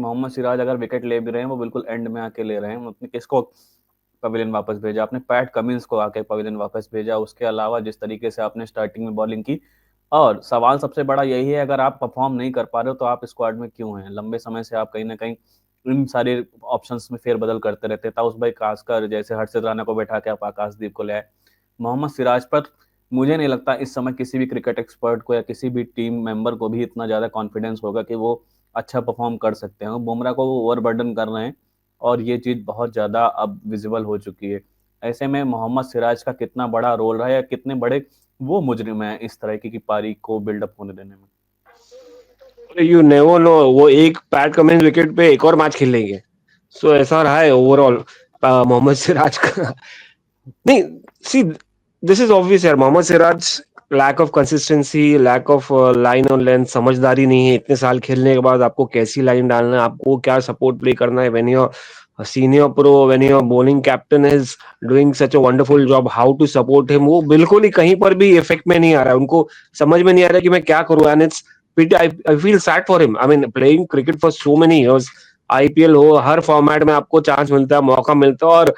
मोहम्मद सिराज अगर विकेट ले भी रहे हैं वो बिल्कुल एंड में आके ले रहे हैं। अपने किसको पवेलियन वापस भेजा? आपने पैट कमिंस को आके पवेलियन वापस भेजा। उसके अलावा जिस तरीके से आपने स्टार्टिंग में बॉलिंग की, और सवाल सबसे बड़ा यही है, अगर आप परफॉर्म नहीं कर पा रहे हो तो आप स्क्वाड में क्यों हैं? लंबे समय से आप कहीं ना कहीं इन सारे ऑप्शंस में फेरबदल करते रहते हैं। ताउस भाई खासकर जैसे हर्षित राणा को बैठा के आप आकाशदीप को ले आए। मोहम्मद सिराज पर मुझे नहीं लगता इस समय किसी भी क्रिकेट एक्सपर्ट को या किसी भी टीम मेंबर को भी इतना ज़्यादा कॉन्फिडेंस होगा कि वो अच्छा परफॉर्म कर सकते हैं। बुमराह को वो ओवरबर्डन कर रहे हैं और ये चीज़ बहुत ज़्यादा अब विजिबल हो चुकी है। ऐसे में मोहम्मद सिराज का कितना बड़ा रोल रहा है या कितने बड़े वो मुजरिम है इस तरह की पारी को बिल्डअप होने देने में? यू नेवर नो, वो एक पैट कमिंस विकेट पे एक और मैच खेल लेंगे। सो ऐसा रहा है ओवरऑल मोहम्मद सिराज का। नहीं, सी, दिस इज ऑब्वियस यार, Mohammed Siraj lack of consistency, lack of line और लेंथ, समझदारी नहीं है। इतने साल खेलने के बाद आपको कैसी लाइन डालना है, आपको क्या सपोर्ट प्ले करना है, when your senior pro, when your bowling captain is doing such a wonderful job, how to support him. वो बिल्कुल ही कहीं पर भी इफेक्ट में नहीं आ रहा है, उनको समझ में नहीं आ रहा है कि मैं क्या करूं। And it's pity, I feel sad for him. I mean playing cricket for so many years, IPL हो, हर फॉर्मेट में आपको चांस मिलता है, मौका मिलता है, और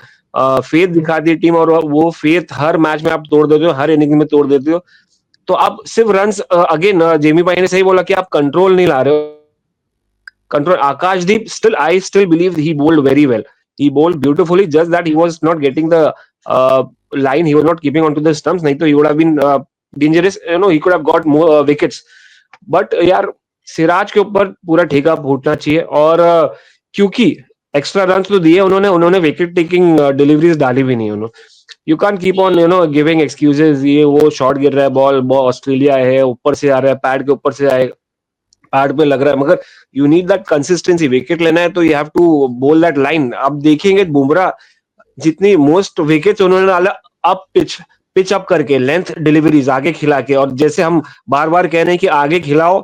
फेथ दिखाती है टीम, और वो फेथ हर मैच में आप तोड़ देते हो, हर इनिंग में तोड़ देते हो। तो आप सिर्फ रन्स, अगेन जेमी भाई ने सही बोला कि आप कंट्रोल नहीं ला रहे हो। Control, Akashdeep, still I still believe he bowled very well. He bowled beautifully, just that he was not getting the line. He was not keeping on to the stumps. नहीं तो he would have been dangerous. You know, he could have got more wickets. But यार, सिराज के ऊपर पूरा ठेका फूटना चाहिए। और क्योंकि एक्स्ट्रा रन तो दिए उन्होंने, उन्होंने विकेट टेकिंग डिलीवरीज डाली भी नहीं उन्होंने। You can keep on giving excuses, ये वो शॉट गिर रहा है, बॉल बॉल ऑस्ट्रेलिया है, ऊपर से आ रहा है, पैड के ऊपर से आएगा, पैड पे लग रहा है, मगर you need that consistency. Wicket लेना है तो यू हैव टू बोल दैट लाइन। अब देखेंगे बुमराह जितनी मोस्ट विकेट्स उन्होंने डाला, अप पिच, पिच अप करके, लेंथ डिलीवरीज आगे खिला के, और जैसे हम बार बार कह रहे हैं कि आगे खिलाओ,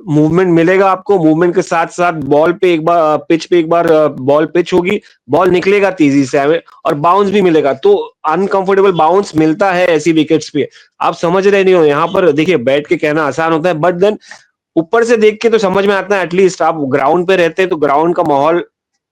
मूवमेंट मिलेगा आपको, मूवमेंट के साथ साथ बॉल पे एक बार, पिच पे एक बार बॉल पिच होगी, बॉल निकलेगा तेजी से हमें, और बाउंस भी मिलेगा। तो अनकंफर्टेबल बाउंस मिलता है ऐसी विकेट्स पे। आप समझ रहे नहीं हो, यहाँ पर देखिए बैठ के कहना आसान होता है, बट देन ऊपर से देख के तो समझ में आता है। एटलीस्ट आप ग्राउंड पे रहते हैं तो ग्राउंड का माहौल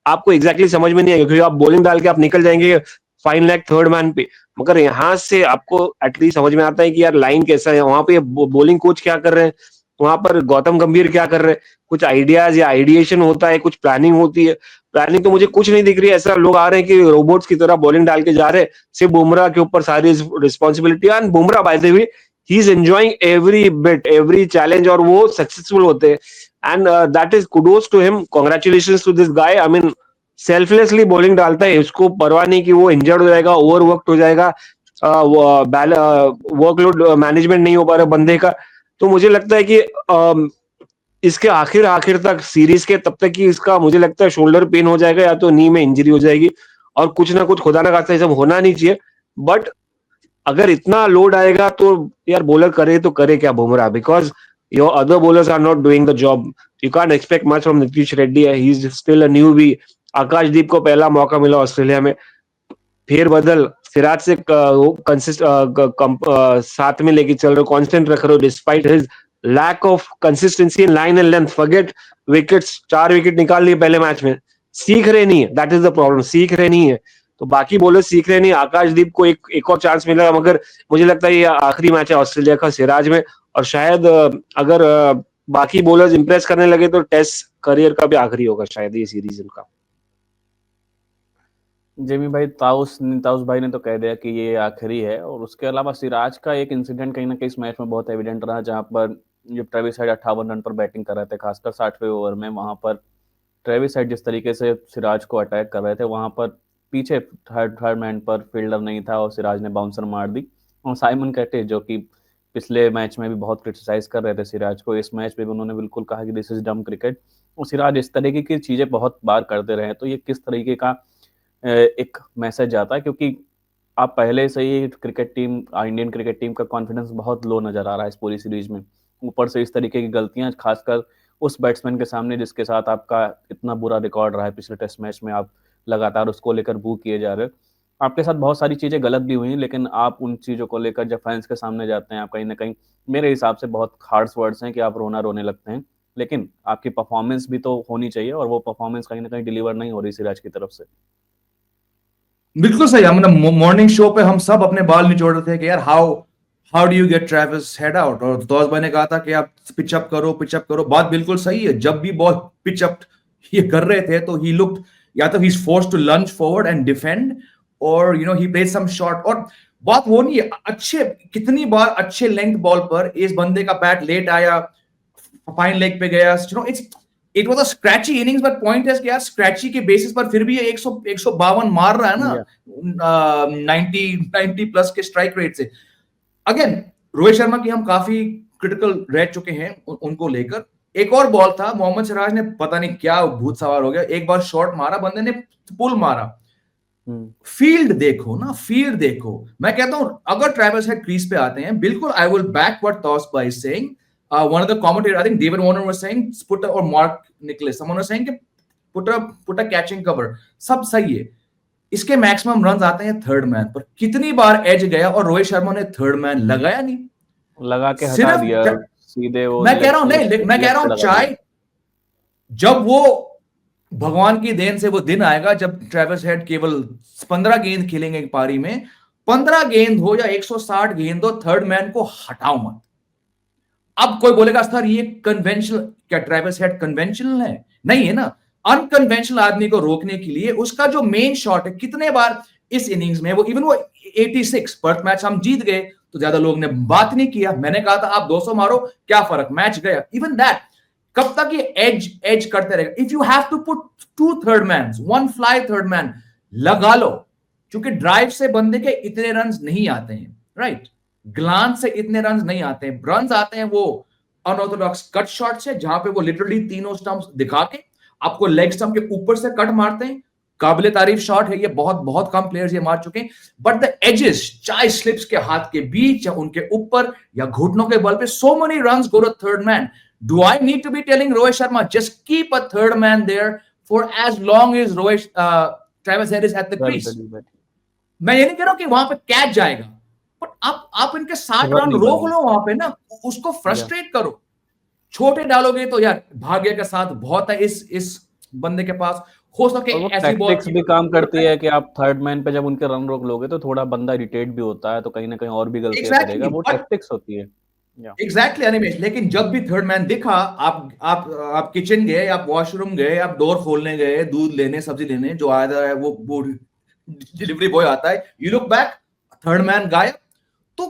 आपको एग्जैक्टली समझ में नहीं आएगा, क्योंकि आप बॉलिंग डाल के आप निकल जाएंगे फाइन लेग थर्ड मैन पे। मगर यहाँ से आपको एटलीस्ट समझ में आता है कि यार लाइन कैसा है, वहां पे बॉलिंग कोच क्या कर रहे हैं, वहां पर गौतम गंभीर क्या कर रहे हैं, कुछ आइडियाज या आइडिएशन होता है, कुछ प्लानिंग होती है। प्लानिंग तो मुझे कुछ नहीं दिख रही है। ऐसा लोग आ रहे हैं कि रोबोट्स की तरह बॉलिंग डाल के जा रहे हैं, सिर्फ बुमराह के ऊपर सारी responsibility. And Bumrah by the way, he is enjoying every bit, every challenge, और वो सक्सेसफुल होते हैं। And that is kudos to him, congratulations to this guy. I mean selflessly bowling डालता है, उसको परवाह नहीं कि वो इंजर्ड हो जाएगा, ओवरवर्कड हो जाएगा, वर्कलोड मैनेजमेंट नहीं हो पा रहा बंदे का। तो मुझे लगता है कि इसके आखिर आखिर तक सीरीज के तब तक कि इसका मुझे लगता है शोल्डर पेन हो जाएगा, या तो नी में इंजरी हो जाएगी, और कुछ ना कुछ, खुदा ना खास्ता ये सब होना नहीं चाहिए। बट अगर इतना लोड आएगा तो यार बॉलर करे तो करे क्या Bumrah, because your other bowlers are not doing the job. You can't expect much from Nitish Reddy, he is still a newbie. Akashdeep को पहला मौका मिला ऑस्ट्रेलिया में, फेर बदल सिराज से साथ में लेके चल रहे हो, कांस्टेंट रख रहे हो, despite his lack of consistency in line and length. Forget wickets, 4 wicket निकाल लिए पहले मैच में। सीख रहे नहीं है, दैट इज द प्रॉब्लम, सीख रहे नहीं है। तो बाकी बॉलर सीख रहे नहीं। आकाशदीप को एक और चांस मिलेगा, मगर मुझे लगता है ये आखिरी मैच है ऑस्ट्रेलिया का सिराज में। और शायद अगर बाकी बॉलर्स इंप्रेस करने लगे तो टेस्ट करियर का भी आखिरी होगा शायद ये सीरीज इनका। जेमी भाई, ताउस भाई ने तो कह दिया कि ये आखिरी है। और उसके अलावा सिराज का एक इंसिडेंट कहीं ना कहीं इस मैच में बहुत एविडेंट रहा, जहां पर जब ट्रेविस हेड 58 रन पर बैटिंग कर रहे थे, खासकर 60वें ओवर में, वहां पर ट्रेविस हेड जिस तरीके से सिराज को अटैक कर रहे थे, वहां पर पीछे थर्ड थर्ड मैन पर फील्डर नहीं था और सिराज ने बाउंसर मार दी। और साइमन कैटे, जो कि पिछले मैच में भी बहुत क्रिटिसाइज कर रहे थे सिराज को, इस मैच में भी उन्होंने बिल्कुल कहा कि दिस इज डम क्रिकेट। और सिराज इस तरीके की चीजें बहुत बार करते रहे, तो ये किस तरीके का एक मैसेज जाता है? क्योंकि आप पहले से ही cricket team, Indian cricket team का कॉन्फिडेंस बहुत लो नजर आ रहा है इस पूरी सीरीज में। ऊपर से इस तरीके की गलतियां, खासकर उस बैट्समैन के सामने जिसके साथ आपका इतना बुरा रिकॉर्ड रहा है पिछले टेस्ट मैच में, आप लगातार उसको लेकर बू किए जा रहे हो। आपके साथ बहुत सारी चीजें गलत भी हुई, लेकिन आप उन चीजों को लेकर जब फैंस के सामने जाते हैं, आप कहीं ना कहीं, मेरे हिसाब से बहुत हार्श वर्ड्स हैं कि आप रोना रोने लगते हैं। लेकिन आपकी परफॉर्मेंस भी तो होनी चाहिए, और वो परफॉर्मेंस कहीं ना कहीं डिलीवर नहीं हो रही सिराज की तरफ से। बिल्कुल सही। हमने मॉर्निंग शो पे हम सब अपने बाल निचोड़ रहे थे कि यार how how do you get Travis head out, और तौस भाई ने कहा था कि आप पिच अप करो पिच अप करो। बात बिल्कुल सही है, जब भी बॉल पिच अप ये कर रहे थे तो ही लुक्ड, या तो he is forced to lunge forward and defend, और you know he played some shot. और बात वो नहीं है, अच्छे कितनी बार अच्छे लेंथ बॉल पर इस बंदे का बैट लेट आया, फाइन लेग पे गया, you know it was a scratchy innings, but point है कि यार स्क्रैची के बेसिस पर फिर भी ये 152 मार रहा है ना, 90 प्लस के स्ट्राइक रेट से। अगेन रोहित शर्मा की हम काफी क्रिटिकल रह चुके हैं उनको लेकर। एक और बॉल था, मोहम्मद सिराज ने पता नहीं क्या भूत सवार हो गया, एक बार शॉट मारा, बंदे ने पुल मारा। फील्ड देखो ना, फील्ड देखो। मैं कहता हूं अगर ट्रेविस हेड क्रीज पे आते हैं, बिल्कुल I will back what toss by saying. One of the commentators, I think David Warner was saying, put a, or Mark Nicholas, someone was saying, put a catching cover. सब सही है। इसके maximum run आते हैं third man पर। कितनी बार as गया और रोहित शर्मा ने थर्ड मैन लगाया नहीं, लगा के हटा दिया सीधे। वो मैं कह रहा हूं नहीं, मैं कह रहा हूं चाहे जब वो भगवान की देन से वो दिन आएगा जब ट्रेविस हेड केवल 15 गेंद खेलेंगे एक पारी में, 15 गेंद हो या 160 गेंद हो, थर्ड मैन को हटाओ मत। अब कोई बोलेगा सर ये कन्वेंशनल, क्या ट्रेविस हेड कन्वेंशनल है? नहीं है ना। अनकन्वेंशनल आदमी को रोकने के लिए उसका जो मेन शॉट है, कितने बार इस इनिंग्स में वो, इवन वो 86 पर्थ मैच हम जीत गए तो ज्यादा लोग ने बात नहीं किया, मैंने कहा था आप 200 मारो क्या फर्क, मैच गया। इवन दैट कब तक ये एज करते रहेगा? If you have to put 2 third man, 1 fly third man लगा लो, क्योंकि ड्राइव से बंदे के इतने रन नहीं आते हैं, राइट? ग्लांस से इतने रन नहीं आते हैं, रन आते हैं वो अनऑर्थोडॉक्स कट शॉट से, जहां पे वो लिटरली तीनों स्टंप्स दिखा के आपको लेग स्टंप के ऊपर से कट मारते हैं। काबिले तारीफ शॉट है ये, बहुत बहुत कम प्लेयर्स ये मार चुके हैं। बट द एजेस, चाहे स्लिप्स के हाथ के बीच या उनके ऊपर या घुटनों के बल पे, so many runs go to third man. Do I need to be telling Rohit Sharma just keep a third man there for as long as Rohit Travis Head is at the crease? मैं ये नहीं कह रहा हूं कि वहां पे कैच जाएगा, बट आप इनके 60 रन रोक लो वहां पे ना, उसको फ्रस्ट्रेट करो। छोटे डालोगे तो यार भाग्य के साथ बहुत है इस बंदे के पास, हो सके ऐसी बॉल भी काम करती है कि आप थर्ड मैन पे जब उनके रन रोक लोगे तो थोड़ा बंदा इरिटेट भी होता है, तो कहीं ना कहीं और भी गलतियां करेगा, वो टैक्टिक्स होती है। एग्जैक्टली अनिमेश, लेकिन जब भी थर्ड मैन दिखा, आप किचन गए, आप वॉशरूम गए, आप डोर खोलने गए, दूध लेने, सब्जी लेने, जो आया है वो डिलीवरी बॉय आता है, you look back, third man गायब। तो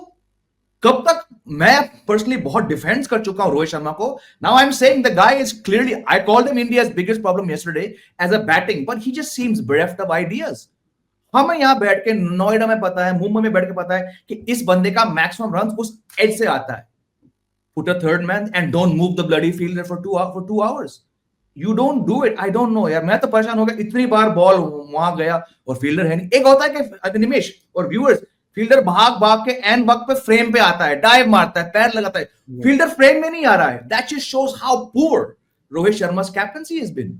कब तक? मैं पर्सनली बहुत डिफेंस कर चुका हूं रोहित शर्मा को। Now I am saying the guy is clearly, I called him India's biggest problem yesterday as a batting, but he just seems bereft of ideas। हमें यहां बैठ के नोएडा में पता है, मुंबई में बैठ के पता है कि इस बंदे का मैक्सिमम रन उस एज से आता है। Put a third man and don't move the bloody fielder for 2 hours. You don't do it. I don't know यार, मैं तो परेशान हो गया। इतनी बार बॉल वहां गया और फील्डर है नहीं। एक होता है कि निमेश और व्यूअर्स, फील्डर भाग भाग के एन वक्त पे फ्रेम पे आता है, डाइव मारता है, पैर लगाता है, फील्डर फ्रेम में नहीं आ रहा है। That just shows how poor Rohit Sharma's captaincy has been.